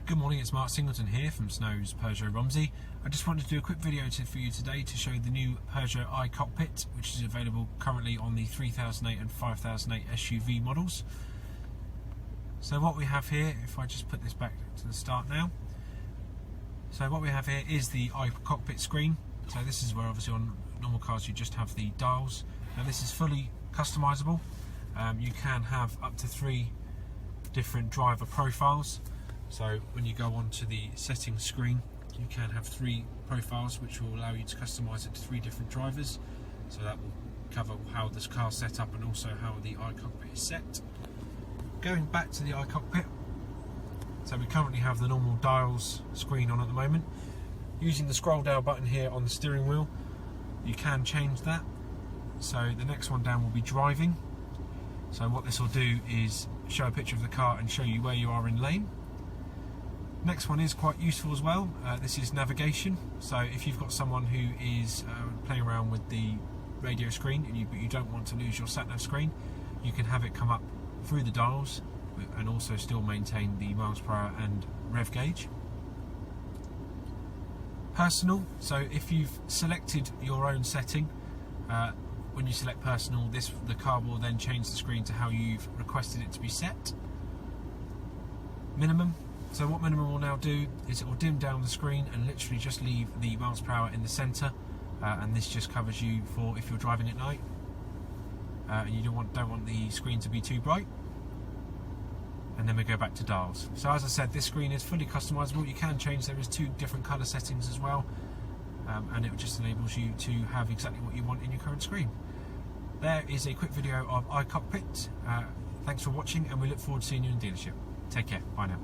Good morning, it's Mark Singleton here from Snow's Peugeot Romsey. I just wanted to do a quick video for you today to show the new Peugeot i-Cockpit, which is available currently on the 3008 and 5008 SUV models. So what we have here, if I just put this back to the start now. So what we have here is the i-Cockpit screen. So this is where obviously on normal cars you just have the dials. Now this is fully customisable. You can have up to 3 different driver profiles. So when you go onto the settings screen, you can have 3 profiles which will allow you to customise it to 3 different drivers. So that will cover how this car's set up and also how the i-Cockpit is set. Going back to the i-Cockpit, so we currently have the normal dials screen on at the moment. Using the scroll down button here on the steering wheel, you can change that. So the next one down will be driving. So what this will do is show a picture of the car and show you where you are in lane. Next one is quite useful as well. This is navigation. So if you've got someone who is playing around with the radio screen but you don't want to lose your sat-nav screen, you can have it come up through the dials and also still maintain the miles per hour and rev gauge. Personal. So if you've selected your own setting, when you select personal, the car will then change the screen to how you've requested it to be set. Minimum. So what minimum will now do is it will dim down the screen and literally just leave the miles per hour in the centre, and this just covers you for if you're driving at night and you don't want the screen to be too bright. And then we go back to dials. So as I said, this screen is fully customisable. You can change, there is 2 different colour settings as well, and it just enables you to have exactly what you want in your current screen. There is a quick video of i-Cockpit. Thanks for watching and we look forward to seeing you in the dealership. Take care, bye now.